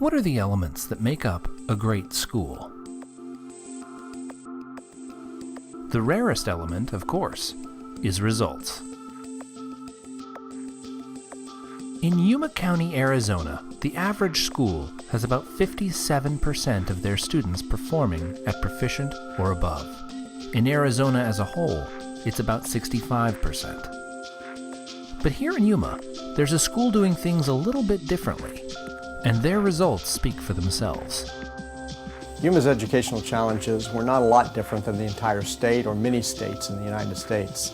What are the elements that make up a great school? The rarest element, of course, is results. In Yuma County, Arizona, the average school has about 57% of their students performing at proficient or above. In Arizona as a whole, it's about 65%. But here in Yuma, there's a school doing things a little bit differently, and their results speak for themselves. Yuma's educational challenges were not a lot different than the entire state or many states in the United States.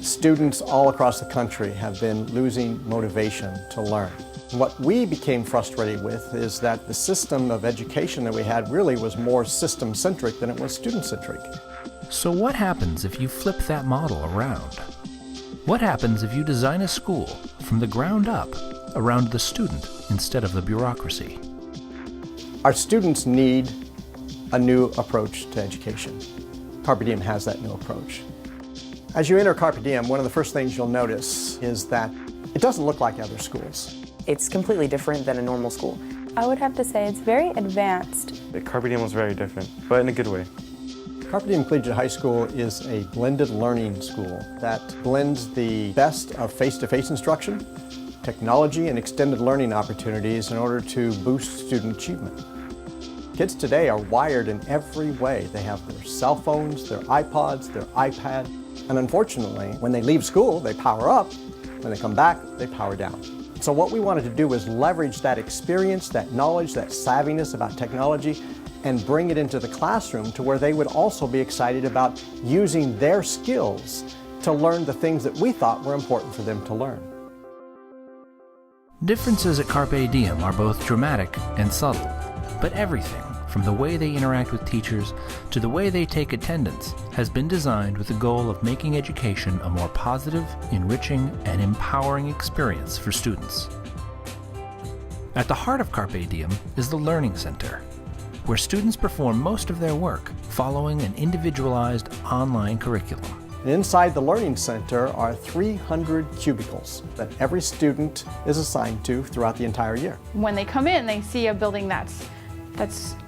Students all across the country have been losing motivation to learn. What we became frustrated with is that the system of education that we had really was more system-centric than it was student-centric. So what happens if you flip that model around? What happens if you design a school from the ground up around the student instead of the bureaucracy? Our students need a new approach to education. Carpe Diem has that new approach. As you enter Carpe Diem, one of the first things you'll notice is that it doesn't look like other schools. It's completely different than a normal school. I would have to say it's very advanced. Carpe Diem was very different, but in a good way. Carpe Diem Collegiate High School is a blended learning school that blends the best of face-to-face instruction, technology, and extended learning opportunities in order to boost student achievement. Kids today are wired in every way. They have their cell phones, their iPods, their iPad, and unfortunately, when they leave school, they power up. When they come back, they power down. So what we wanted to do was leverage that experience, that knowledge, that savviness about technology, and bring it into the classroom to where they would also be excited about using their skills to learn the things that we thought were important for them to learn. Differences at Carpe Diem are both dramatic and subtle, but everything, from the way they interact with teachers to the way they take attendance, has been designed with the goal of making education a more positive, enriching, and empowering experience for students. At the heart of Carpe Diem is the Learning Center, where students perform most of their work following an individualized online curriculum. And inside the Learning Center are 300 cubicles that every student is assigned to throughout the entire year. When they come in, they see a building that's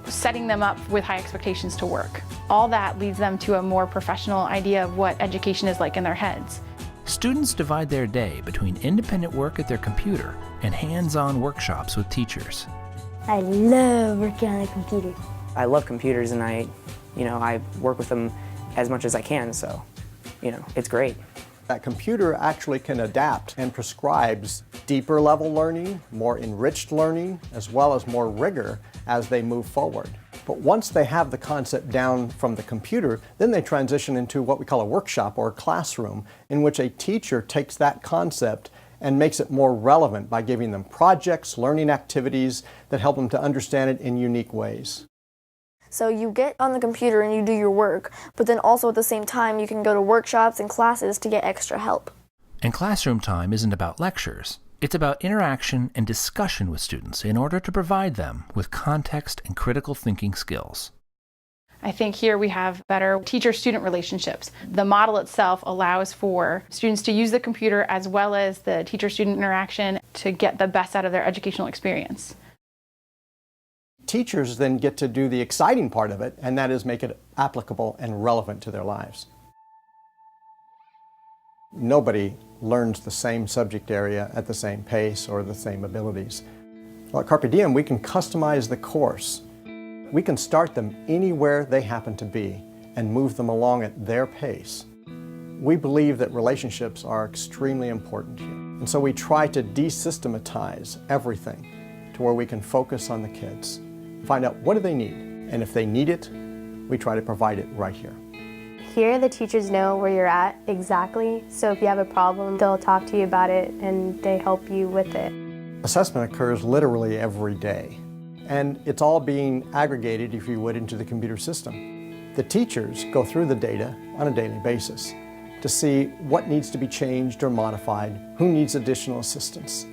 setting them up with high expectations to work. All that leads them to a more professional idea of what education is like in their heads. Students divide their day between independent work at their computer and hands-on workshops with teachers. I love working on a computer. I love computers and I work with them as much as I can, so, it's great. That computer actually can adapt and prescribes deeper level learning, more enriched learning, as well as more rigor as they move forward. But once they have the concept down from the computer, then they transition into what we call a workshop or a classroom, in which a teacher takes that concept and makes it more relevant by giving them projects, learning activities that help them to understand it in unique ways. So you get on the computer and you do your work, but then also at the same time you can go to workshops and classes to get extra help. And classroom time isn't about lectures. It's about interaction and discussion with students in order to provide them with context and critical thinking skills. I think here we have better teacher-student relationships. The model itself allows for students to use the computer as well as the teacher-student interaction to get the best out of their educational experience. Teachers then get to do the exciting part of it, and that is make it applicable and relevant to their lives. Nobody learns the same subject area at the same pace or the same abilities. Well, at Carpe Diem, we can customize the course. We can start them anywhere they happen to be and move them along at their pace. We believe that relationships are extremely important here. And so we try to desystematize everything to where we can focus on the kids, find out what do they need, and if they need it, we try to provide it right here. Here, the teachers know where you're at exactly, so if you have a problem, they'll talk to you about it and they help you with it. Assessment occurs literally every day, and it's all being aggregated, if you would, into the computer system. The teachers go through the data on a daily basis to see what needs to be changed or modified, who needs additional assistance.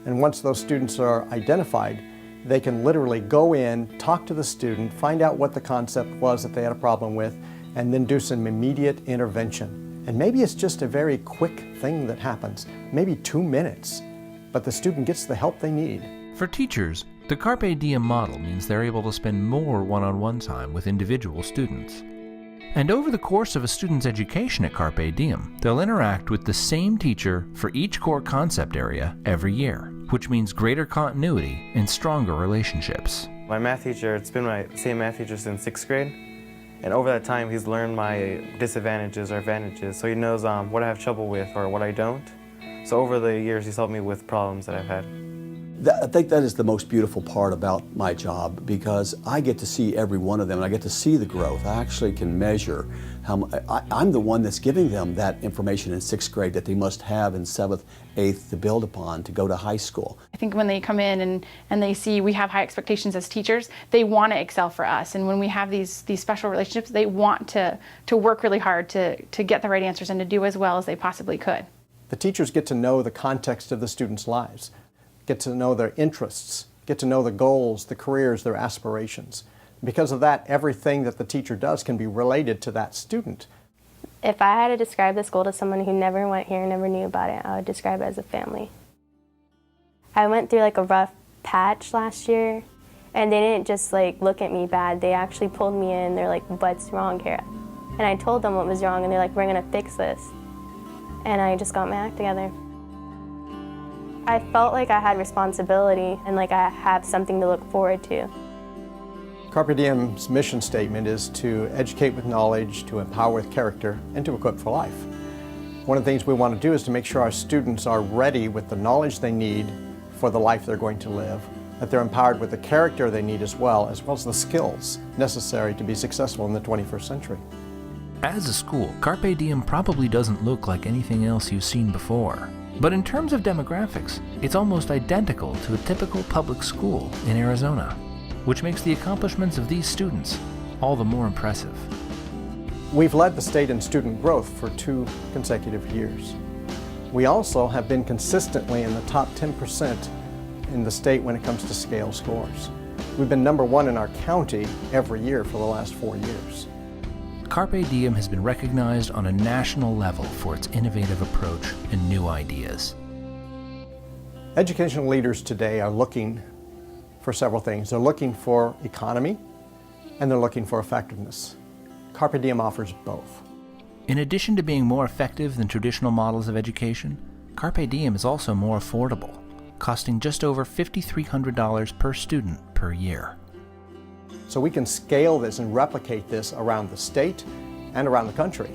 And once those students are identified, they can literally go in, talk to the student, find out what the concept was that they had a problem with, and then do some immediate intervention. And maybe it's just a very quick thing that happens, maybe 2 minutes, but the student gets the help they need. For teachers, The Carpe Diem model means they're able to spend more one-on-one time with individual students. And over the course of a student's education at Carpe Diem, they'll interact with the same teacher for each core concept area every year, which means greater continuity and stronger relationships. My math teacher, it's been my same math teacher since 6th grade. And over that time, he's learned my disadvantages or advantages, so he knows what I have trouble with or what I don't. So over the years, he's helped me with problems that I've had. I think that is the most beautiful part about my job, because I get to see every one of them and I get to see the growth. I actually can measure how I'm the one that's giving them that information in 6th grade that they must have in 7th, 8th to build upon to go to high school. I think when they come in and they see we have high expectations as teachers, they want to excel for us. And when we have these special relationships, they want to work really hard to get the right answers and to do as well as they possibly could. The teachers get to know the context of the students' lives, get to know their interests, get to know the goals, the careers, their aspirations. Because of that, everything that the teacher does can be related to that student. If I had to describe the school to someone who never went here, never knew about it, I would describe it as a family. I went through like a rough patch last year, and they didn't just like look at me bad. They actually pulled me in. They're like, "What's wrong here?" And I told them what was wrong, and they're like, "We're gonna fix this." And I just got my act together. I felt like I had responsibility and like I have something to look forward to. Carpe Diem's mission statement is to educate with knowledge, to empower with character, and to equip for life. One of the things we want to do is to make sure our students are ready with the knowledge they need for the life they're going to live, that they're empowered with the character they need as well as the skills necessary to be successful in the 21st century. As a school, Carpe Diem probably doesn't look like anything else you've seen before. But in terms of demographics, it's almost identical to a typical public school in Arizona, which makes the accomplishments of these students all the more impressive. We've led the state in student growth for 2 consecutive years. We also have been consistently in the top 10% in the state when it comes to scale scores. We've been number 1 in our county every year for the last 4 years. Carpe Diem has been recognized on a national level for its innovative approach and new ideas. Educational leaders today are looking for several things. They're looking for economy and they're looking for effectiveness. Carpe Diem offers both. In addition to being more effective than traditional models of education, Carpe Diem is also more affordable, costing just over $5,300 per student per year. So we can scale this and replicate this around the state and around the country.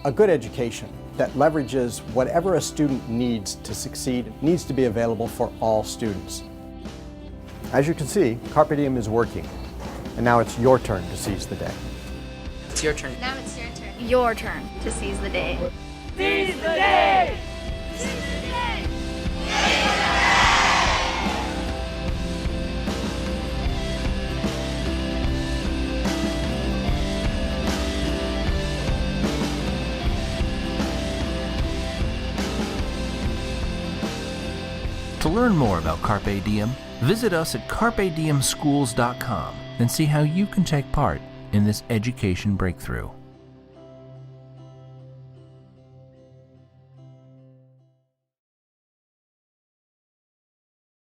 A good education that leverages whatever a student needs to succeed needs to be available for all students. As you can see, Carpe Diem is working, and now it's your turn to seize the day. It's your turn. Now it's your turn. Your turn to seize the day. Seize the day! Seize the day! To learn more about Carpe Diem, visit us at carpediemschools.com and see how you can take part in this education breakthrough.